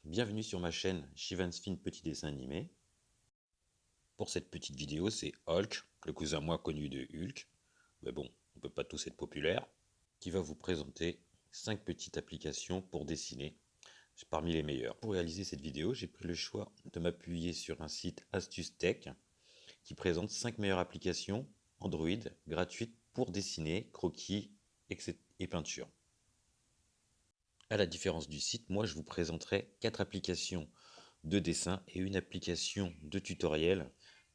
bienvenue sur ma chaîne Shivansfin Petit Dessin Animé. Pour cette petite vidéo, c'est Hulk, le cousin moins connu de Hulk, mais bon, on peut pas tous être populaires, qui va vous présenter 5 petites applications pour dessiner, parmi les meilleures. Pour réaliser cette vidéo, j'ai pris le choix de m'appuyer sur un site Astuce Tech, qui présente 5 meilleures applications Android gratuites pour dessiner, croquis, etc. et peinture. À la différence du site, moi je vous présenterai 4 applications de dessin et une application de tutoriel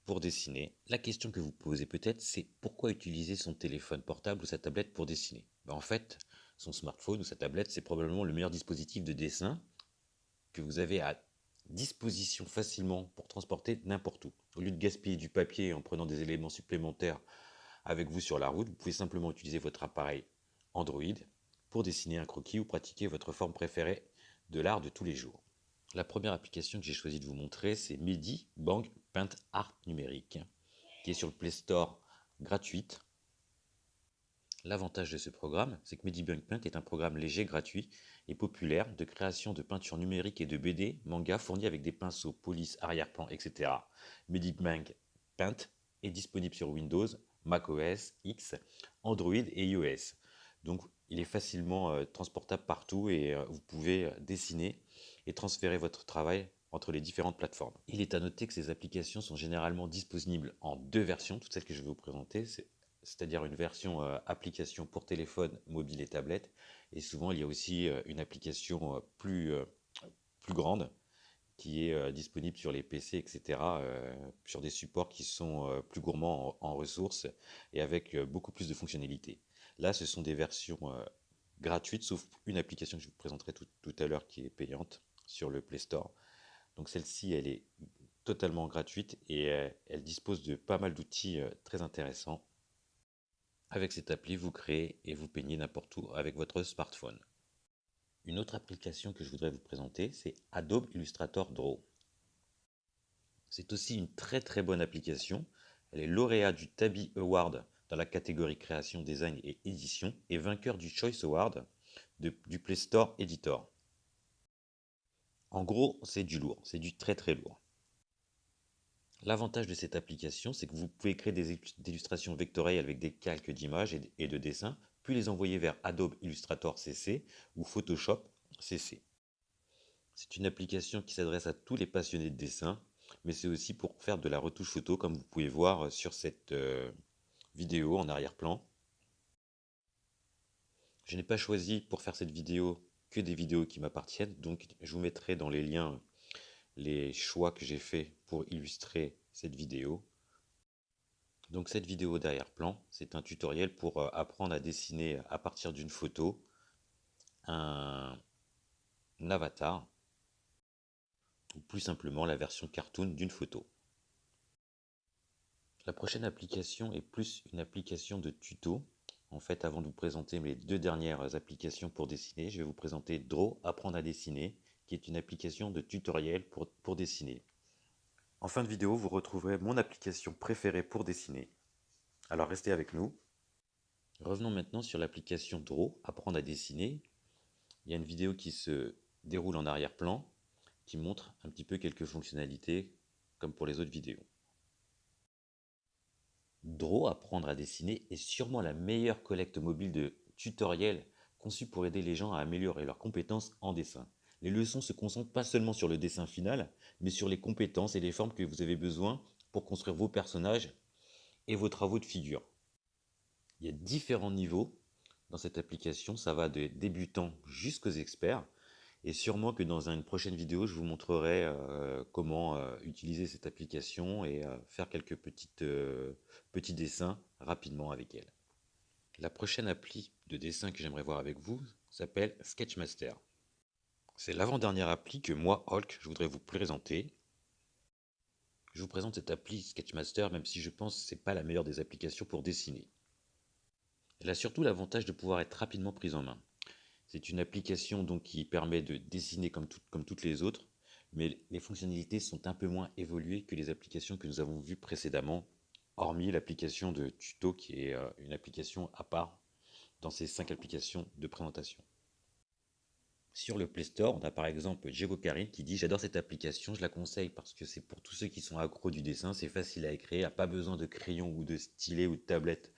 pour dessiner. La question que vous posez peut-être, c'est pourquoi utiliser son téléphone portable ou sa tablette pour dessiner? En fait, son smartphone ou sa tablette, c'est probablement le meilleur dispositif de dessin que vous avez à disposition facilement pour transporter n'importe où. Au lieu de gaspiller du papier en prenant des éléments supplémentaires avec vous sur la route, vous pouvez simplement utiliser votre appareil Android pour dessiner un croquis ou pratiquer votre forme préférée de l'art de tous les jours. La première application que j'ai choisi de vous montrer, c'est Medibank Paint Art numérique, qui est sur le Play Store gratuite. L'avantage de ce programme, c'est que Medibank Paint est un programme léger, gratuit et populaire de création de peinture numérique et de BD, manga fournis avec des pinceaux, police, arrière-plan, etc. Medibank Paint est disponible sur Windows, macOS, X, Android et iOS. Donc il est facilement transportable partout et vous pouvez dessiner et transférer votre travail entre les différentes plateformes. Il est à noter que ces applications sont généralement disponibles en 2 versions, toutes celles que je vais vous présenter, c'est-à-dire une version application pour téléphone, mobile et tablette, et souvent il y a aussi une application plus grande qui est disponible sur les PC, etc., sur des supports qui sont plus gourmands en ressources et avec beaucoup plus de fonctionnalités. Là, ce sont des versions gratuites, sauf une application que je vous présenterai tout à l'heure qui est payante sur le Play Store. Donc celle-ci, elle est totalement gratuite et elle dispose de pas mal d'outils très intéressants. Avec cette appli, vous créez et vous peignez n'importe où avec votre smartphone. Une autre application que je voudrais vous présenter, c'est Adobe Illustrator Draw. C'est aussi une très bonne application. Elle est lauréat du Tabby Award dans la catégorie création, design et édition et vainqueur du Choice Award du Play Store Editor. En gros, c'est du lourd, c'est du très lourd. L'avantage de cette application, c'est que vous pouvez créer des illustrations vectorielles avec des calques d'images et de dessins, puis les envoyer vers Adobe Illustrator CC ou Photoshop CC. C'est une application qui s'adresse à tous les passionnés de dessin, mais c'est aussi pour faire de la retouche photo, comme vous pouvez voir sur cette vidéo en arrière-plan. Je n'ai pas choisi pour faire cette vidéo que des vidéos qui m'appartiennent, donc je vous mettrai dans les liens les choix que j'ai fait pour illustrer cette vidéo. Donc cette vidéo d'arrière-plan, c'est un tutoriel pour apprendre à dessiner à partir d'une photo un avatar, ou plus simplement la version cartoon d'une photo. La prochaine application est plus une application de tuto. En fait, avant de vous présenter mes 2 dernières applications pour dessiner, je vais vous présenter Draw, apprendre à dessiner, qui est une application de tutoriel pour dessiner. En fin de vidéo, vous retrouverez mon application préférée pour dessiner. Alors restez avec nous. Revenons maintenant sur l'application Draw, apprendre à dessiner. Il y a une vidéo qui se déroule en arrière-plan, qui montre un petit peu quelques fonctionnalités, comme pour les autres vidéos. Draw, apprendre à dessiner, est sûrement la meilleure collecte mobile de tutoriels conçue pour aider les gens à améliorer leurs compétences en dessin. Les leçons se concentrent pas seulement sur le dessin final, mais sur les compétences et les formes que vous avez besoin pour construire vos personnages et vos travaux de figure. Il y a différents niveaux dans cette application, ça va de débutants jusqu'aux experts. Et sûrement que dans une prochaine vidéo, je vous montrerai comment utiliser cette application et faire quelques petits dessins rapidement avec elle. La prochaine appli de dessin que j'aimerais voir avec vous s'appelle Sketchmaster. C'est l'avant-dernière appli que moi, Hulk, je voudrais vous présenter. Je vous présente cette appli Sketchmaster, même si je pense que ce n'est pas la meilleure des applications pour dessiner. Elle a surtout l'avantage de pouvoir être rapidement prise en main. C'est une application donc qui permet de dessiner comme toutes les autres, mais les fonctionnalités sont un peu moins évoluées que les applications que nous avons vues précédemment, hormis l'application de tuto qui est une application à part dans ces 5 applications de présentation. Sur le Play Store, on a par exemple Diego Karim qui dit: «J'adore cette application, je la conseille parce que c'est pour tous ceux qui sont accros du dessin, c'est facile à écrire, pas besoin de crayon ou de stylet ou de tablette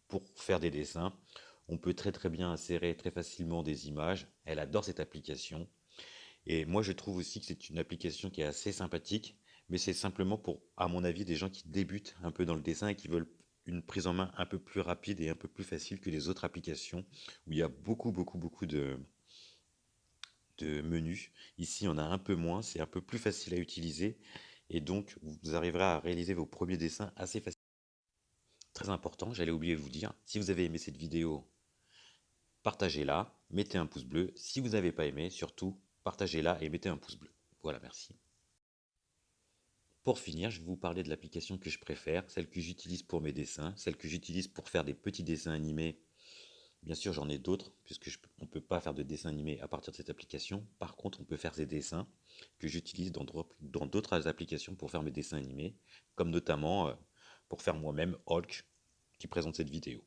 pour faire des dessins. On peut très très bien insérer très facilement des images.» Elle adore cette application. Et moi je trouve aussi que c'est une application qui est assez sympathique, mais c'est simplement pour, à mon avis, des gens qui débutent un peu dans le dessin et qui veulent une prise en main un peu plus rapide et un peu plus facile que les autres applications où il y a beaucoup de menus. Ici, on a un peu moins, c'est un peu plus facile à utiliser et donc vous arriverez à réaliser vos premiers dessins assez facilement. Très important, j'allais oublier de vous dire, si vous avez aimé cette vidéo, partagez-la, mettez un pouce bleu. Si vous n'avez pas aimé, surtout, partagez-la et mettez un pouce bleu. Voilà, merci. Pour finir, je vais vous parler de l'application que je préfère, celle que j'utilise pour mes dessins, celle que j'utilise pour faire des petits dessins animés. Bien sûr, j'en ai d'autres, puisque on ne peut pas faire de dessins animés à partir de cette application. Par contre, on peut faire des dessins que j'utilise dans d'autres applications pour faire mes dessins animés, comme notamment pour faire moi-même Hulk, qui présente cette vidéo.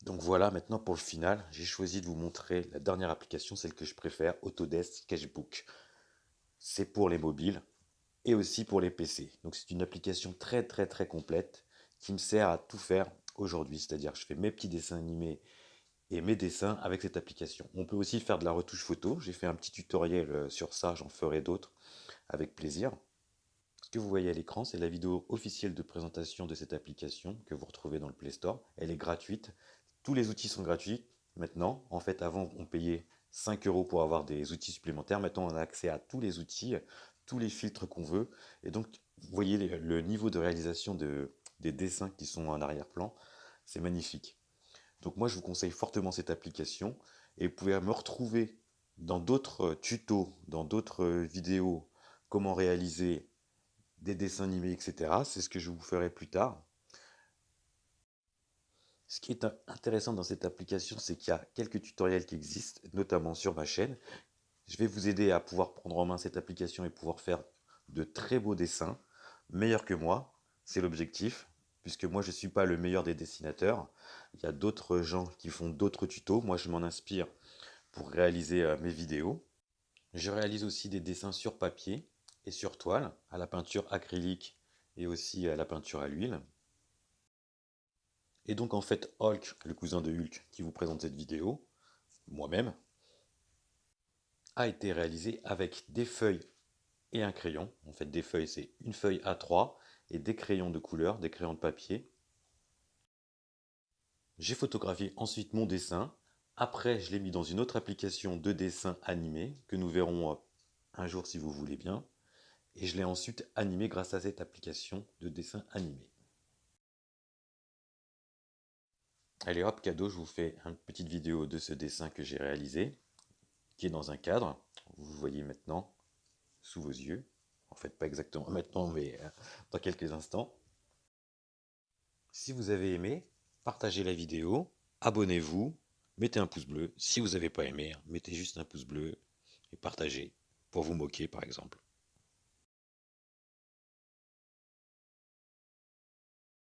Donc voilà, maintenant pour le final, j'ai choisi de vous montrer la dernière application, celle que je préfère, Autodesk Sketchbook. C'est pour les mobiles et aussi pour les PC. Donc c'est une application très complète qui me sert à tout faire aujourd'hui. C'est-à-dire que je fais mes petits dessins animés et mes dessins avec cette application. On peut aussi faire de la retouche photo. J'ai fait un petit tutoriel sur ça, j'en ferai d'autres avec plaisir. Ce que vous voyez à l'écran, c'est la vidéo officielle de présentation de cette application que vous retrouvez dans le Play Store. Elle est gratuite. Tous les outils sont gratuits maintenant. En fait, avant, on payait 5 € pour avoir des outils supplémentaires. Maintenant, on a accès à tous les outils, tous les filtres qu'on veut. Et donc, vous voyez le niveau de réalisation des dessins qui sont en arrière-plan. C'est magnifique. Donc moi, je vous conseille fortement cette application. Et vous pouvez me retrouver dans d'autres tutos, dans d'autres vidéos, comment réaliser des dessins animés, etc. C'est ce que je vous ferai plus tard. Ce qui est intéressant dans cette application, c'est qu'il y a quelques tutoriels qui existent, notamment sur ma chaîne. Je vais vous aider à pouvoir prendre en main cette application et pouvoir faire de très beaux dessins, meilleurs que moi. C'est l'objectif, puisque moi je ne suis pas le meilleur des dessinateurs. Il y a d'autres gens qui font d'autres tutos. Moi je m'en inspire pour réaliser mes vidéos. Je réalise aussi des dessins sur papier et sur toile, à la peinture acrylique et aussi à la peinture à l'huile. Et donc en fait, Hulk, le cousin de Hulk qui vous présente cette vidéo, moi-même, a été réalisé avec des feuilles et un crayon. En fait, des feuilles, c'est une feuille A3 et des crayons de couleur, des crayons de papier. J'ai photographié ensuite mon dessin. Après, je l'ai mis dans une autre application de dessin animé que nous verrons un jour si vous voulez bien. Et je l'ai ensuite animé grâce à cette application de dessin animé. Allez hop, cadeau, je vous fais une petite vidéo de ce dessin que j'ai réalisé, qui est dans un cadre. Vous voyez maintenant sous vos yeux. En fait, pas exactement maintenant, mais dans quelques instants. Si vous avez aimé, partagez la vidéo, abonnez-vous, mettez un pouce bleu. Si vous n'avez pas aimé, mettez juste un pouce bleu et partagez, pour vous moquer par exemple.